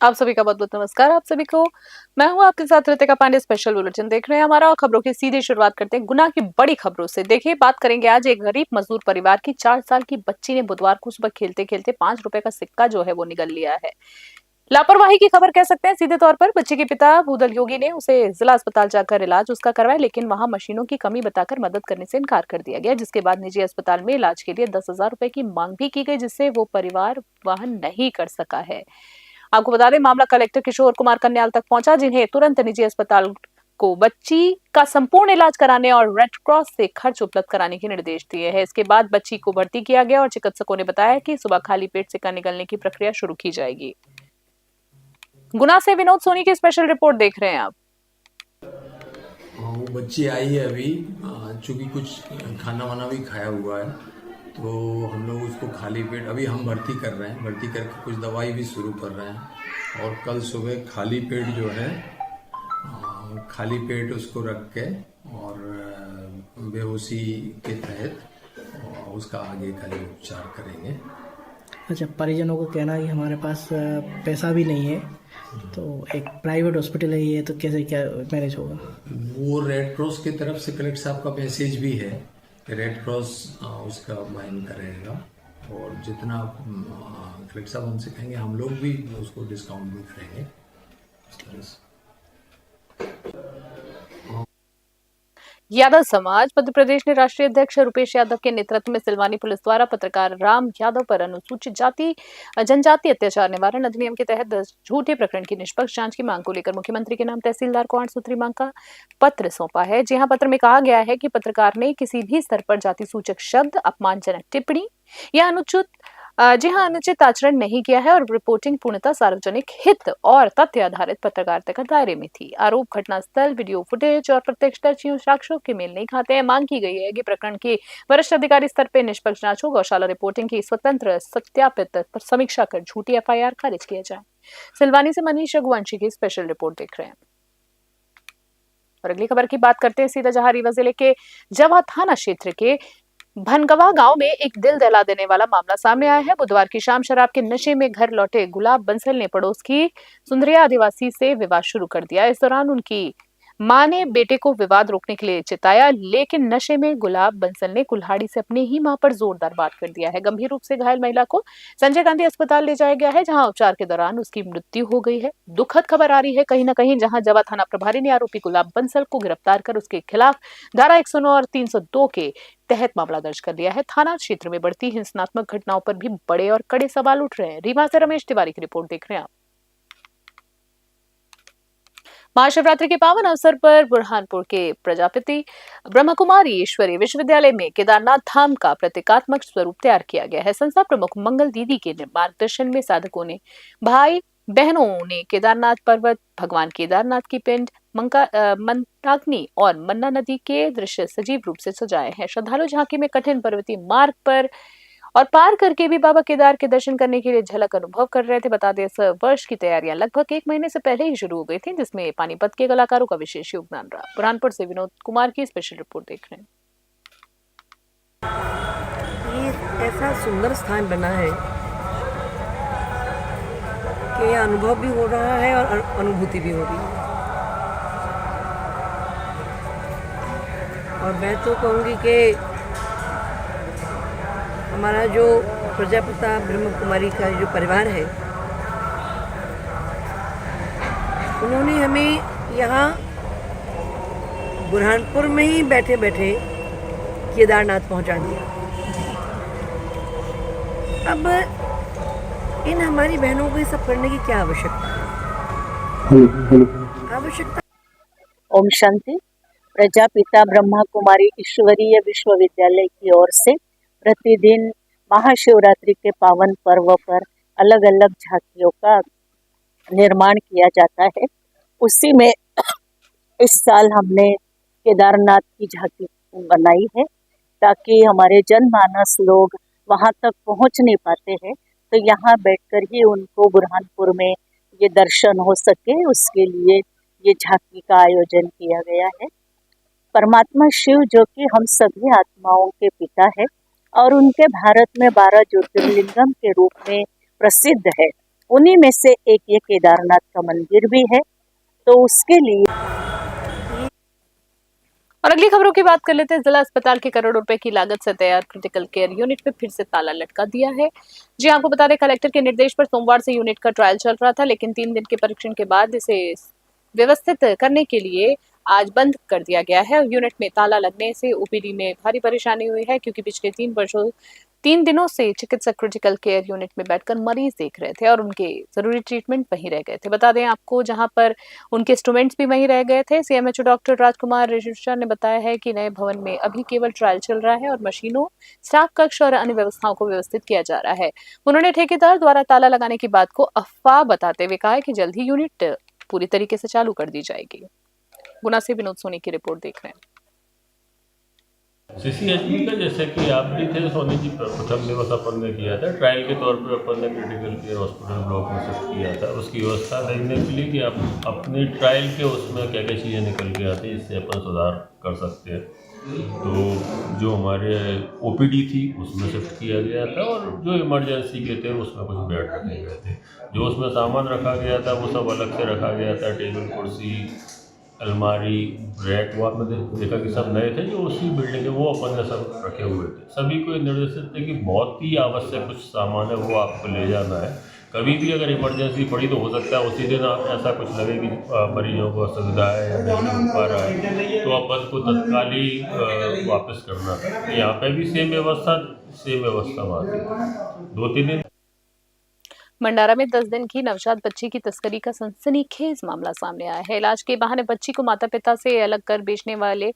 आप सभी का बहुत बहुत नमस्कार। आप सभी को मैं हूं आपके साथ रितिका पांडे। स्पेशल बुलेटिन देख रहे हैं हमारा। खबरों की सीधी शुरुआत करते हैं गुना की बड़ी खबरों से। देखिए, बात करेंगे आज एक गरीब मजदूर परिवार की। 4 साल की बच्ची ने बुधवार को सुबह खेलते खेलते 5 रुपए का सिक्का जो है वो निगल लिया है। लापरवाही की खबर कह सकते हैं सीधे तौर पर। बच्चे के पिता भूदल योगी ने उसे जिला अस्पताल जाकर इलाज उसका करवाया, लेकिन वहां मशीनों की कमी बताकर मदद करने से इनकार कर दिया गया, जिसके बाद निजी अस्पताल में इलाज के लिए 10,000 रुपए की मांग भी की गई, जिससे वो परिवार वहन नहीं कर सका है। आपको बता दें, मामला कलेक्टर किशोर कुमार कन्याल तक पहुंचा, जिन्हें तुरंत निजी अस्पताल को बच्ची का संपूर्ण इलाज कराने और रेड क्रॉस से खर्च उपलब्ध कराने के निर्देश दिए हैं। इसके बाद बच्ची को भर्ती किया गया और चिकित्सकों ने बताया कि सुबह खाली पेट सिक्का निकलने की प्रक्रिया शुरू की जाएगी। गुना से विनोद सोनी की स्पेशल रिपोर्ट देख रहे हैं आप। वो बच्ची आई है अभी, चूंकि कुछ खाना वाना भी खाया हुआ है, तो हम लोग उसको खाली पेट अभी हम भर्ती कर रहे हैं। भर्ती करके कुछ दवाई भी शुरू कर रहे हैं और कल सुबह खाली पेट जो है, खाली पेट उसको रख के और बेहोशी के तहत उसका आगे का जो उपचार करेंगे। अच्छा, परिजनों को कहना है कि हमारे पास पैसा भी नहीं है, तो एक प्राइवेट हॉस्पिटल है ये, तो कैसे क्या मैनेज होगा? वो रेड क्रॉस की तरफ से कलेक्टर साहब का मैसेज भी है कि रेड क्रॉस उसका माइन करेगा और जितना कलेक्टर साहब हमसे कहेंगे हम लोग भी उसको डिस्काउंट भी करेंगे इस तरह से। यादव समाज मध्य प्रदेश ने राष्ट्रीय अध्यक्ष रुपेश यादव के नेतृत्व में सिलवानी पुलिस द्वारा पत्रकार राम यादव पर अनुसूचित जाति जनजाति अत्याचार निवारण अधिनियम के तहत झूठे प्रकरण की निष्पक्ष जांच की मांग को लेकर मुख्यमंत्री के नाम तहसीलदार को 8 सूत्री मांग का पत्र सौंपा है। जी हां, पत्र में कहा गया है कि पत्रकार ने किसी भी स्तर पर जाति सूचक शब्द, अपमानजनक टिप्पणी या अनुचित आचरण नहीं किया है और रिपोर्टिंग पूर्णतः सार्वजनिक हित और तथ्य आधारित पत्रकारिता के दायरे में थी। आरोप घटनास्थल, वीडियो फुटेज और प्रत्यक्षदर्शियों साक्ष्यों के मेल नहीं खाते हैं। मांग की गई है कि प्रकरण की वरिष्ठ अधिकारी स्तर पर निष्पक्ष जांच हो, गौशाला रिपोर्टिंग की स्वतंत्र सत्यापित पर समीक्षा कर झूठी एफआईआर खारिज किया जाए। सिलवानी से मनीष रघुवंशी की स्पेशल रिपोर्ट देख रहे हैं। और अगली खबर की बात करते हैं सीधा, जहां रीवा जिले के जवा थाना क्षेत्र के भनगवा गांव में एक दिल दहला देने वाला मामला सामने आया है। बुधवार की शाम शराब के नशे में घर लौटे गुलाब बंसल ने पड़ोस की सुंदरिया आदिवासी से विवाद शुरू कर दिया। इस दौरान उनकी मां ने बेटे को विवाद रोकने के लिए चिताया, लेकिन नशे में गुलाब बंसल ने कुल्हाड़ी से अपनी ही मां पर जोरदार वार कर दिया है। गंभीर रूप से घायल महिला को संजय गांधी अस्पताल ले जाया गया है, जहां उपचार के दौरान उसकी मृत्यु हो गई है। दुखद खबर आ रही है कहीं न कहीं, जहां जवा थाना प्रभारी ने आरोपी गुलाब बंसल को गिरफ्तार कर उसके खिलाफ धारा 109 और 302 के तहत मामला दर्ज कर लिया है। थाना क्षेत्र में बढ़ती हिंसात्मक घटनाओं पर भी बड़े और कड़े सवाल उठ रहे हैं। रीवा से रमेश तिवारी की रिपोर्ट देख रहे हैं आप। महाशिवरात्रि के पावन अवसर पर बुरहानपुर के प्रजापिति ब्रह्मकुमारी ईश्वरी विश्वविद्यालय में केदारनाथ धाम का प्रतीकात्मक स्वरूप तैयार किया गया है। संस्था प्रमुख मंगल दीदी के मार्गदर्शन में साधकों ने, भाई बहनों ने केदारनाथ पर्वत, भगवान केदारनाथ की पिंड, मंदाकिनी और मन्ना नदी के दृश्य सजीव रूप से सजाए हैं। श्रद्धालु झांकी में कठिन पर्वतीय मार्ग पर और पार करके भी बाबा केदार के दर्शन करने के लिए झलक अनुभव कर रहे थे। बता दें, इस वर्ष की तैयारियां लगभग 1 महीने से पहले ही शुरू हो गई थी, जिसमें पानीपत के कलाकारों का विशेष योगदान रहा। बुरहानपुर से विनोद कुमार की स्पेशल रिपोर्ट देख रहे हैं। ये ऐसा सुंदर स्थान बना है कि अनुभव भी हो रहा है और अनुभूति भी हो रही है। और मैं तो कहूँगी कि हमारा जो प्रजापिता ब्रह्म कुमारी का जो परिवार है, उन्होंने हमें यहाँ बुरहानपुर में ही बैठे बैठे केदारनाथ पहुँचा दिया। अब इन हमारी बहनों को ये सब करने की क्या आवश्यकता है? ओम शांति। प्रजापिता ब्रह्मा कुमारी ईश्वरीय विश्वविद्यालय की ओर से प्रतिदिन महाशिवरात्रि के पावन पर्व पर अलग अलग झांकियों का निर्माण किया जाता है। उसी में इस साल हमने केदारनाथ की झांकी बनाई है, ताकि हमारे जनमानस लोग वहां तक पहुंच नहीं पाते हैं, तो यहाँ बैठकर ही उनको बुरहानपुर में ये दर्शन हो सके, उसके लिए ये झांकी का आयोजन किया गया है। परमात्मा शिव, जो कि हम सभी आत्माओं के पिता है और उनके भारत में 12 ज्योतिर्लिंगम के रूप में प्रसिद्ध है, उन्हीं में से एक ये केदारनाथ का मंदिर भी है। तो उसके लिए और अगली खबरों की बात कर लेते हैं। जिला अस्पताल के करोड़ों रुपए की लागत से तैयार क्रिटिकल केयर यूनिट में फिर से ताला लटका दिया है। जी आपको बता दें, कलेक्टर के निर्देश पर सोमवार से यूनिट का ट्रायल चल रहा था, लेकिन 3 दिन के परीक्षण के बाद इसे व्यवस्थित करने के लिए आज बंद कर दिया गया है। यूनिट में ताला लगने से ओपीडी में भारी परेशानी हुई है, क्योंकि पिछले 3 दिनों से चिकित्सक क्रिटिकल केयर यूनिट में बैठकर मरीज देख रहे थे और उनके जरूरी ट्रीटमेंट वहीं रह गए थे। बता दें आपको, जहां पर उनके इंस्ट्रूमेंट्स भी वहीं रह गए थे। सीएमएचओ डॉक्टर राजकुमार रिजिस्ट्रा ने बताया है कि नए भवन में अभी केवल ट्रायल चल रहा है और मशीनों, स्टाफ कक्ष और अन्य व्यवस्थाओं को व्यवस्थित किया जा रहा है। उन्होंने ठेकेदार द्वारा ताला लगाने की बात को अफवाह बताते हुए कहा है कि जल्द ही यूनिट पूरी तरीके से चालू कर दी जाएगी। गुना से विनोद सोनी की रिपोर्ट देख रहे हैं। सीसीएचबी का जैसे कि आप भी थे सोनी जी, प्रथम दिवस अपन ने किया था ट्रायल के तौर पर। अपन ने क्रिटिकल केयर हॉस्पिटल ब्लॉक में शिफ्ट किया था उसकी व्यवस्था देखने के लिए कि आप अपने ट्रायल के उसमें क्या क्या चीज़ें निकल के आती हैं, इससे अपन सुधार कर सकते हैं। तो जो हमारे ओपीडी थी उसमें शिफ्ट किया गया था और जो इमरजेंसी के थे उसमें कुछ बेड रखे गए थे। जो उसमें सामान रखा गया था वो सब अलग से रखा गया था, टेबल, कुर्सी, अलमारी, रैक, वो आपने देखा कि सब नए थे जो उसी बिल्डिंग के, वो अपन ने सब रखे हुए थे। सभी को निर्देशित थे कि बहुत ही आवश्यक कुछ सामान है वो आपको ले जाना है। कभी भी अगर इमरजेंसी पड़ी तो हो सकता है उसी दिन आप ऐसा कुछ लगे कि मरीजों को असुविधा है या नहीं हो पा रहा है, तो अपन को तत्काल ही वापस करना था। यहाँ पे भी सेम व्यवस्था वहाँ थी। 2-3 दिन भंडारा में 10 दिन की नवजात बच्ची की तस्करी का सनसनीखेज मामला सामने आया है। इलाज के बहाने बच्ची को माता पिता से अलग कर बेचने वाले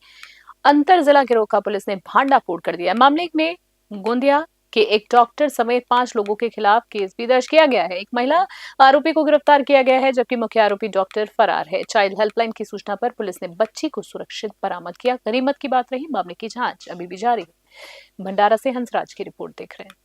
अंतर जिला गिरोह का पुलिस ने भांडाफोड़ कर दिया। मामले में गोंदिया के एक डॉक्टर समेत 5 लोगों के खिलाफ केस भी दर्ज किया गया है। एक महिला आरोपी को गिरफ्तार किया गया है, जबकि मुख्य आरोपी डॉक्टर फरार है। चाइल्ड हेल्पलाइन की सूचना पर पुलिस ने बच्ची को सुरक्षित बरामद किया। गनीमत की बात रही, मामले की जांच अभी भी जारी है। भंडारा से हंसराज की रिपोर्ट देख रहे हैं।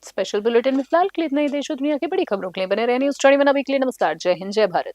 स्पेशल बुलेटिन में फिलहाल के लिए इतना ही। देश और दुनिया की बड़ी खबरों के लिए बने रहने न्यूज़ 21 अभी के लिए नमस्कार, जय हिंद, जय भारत।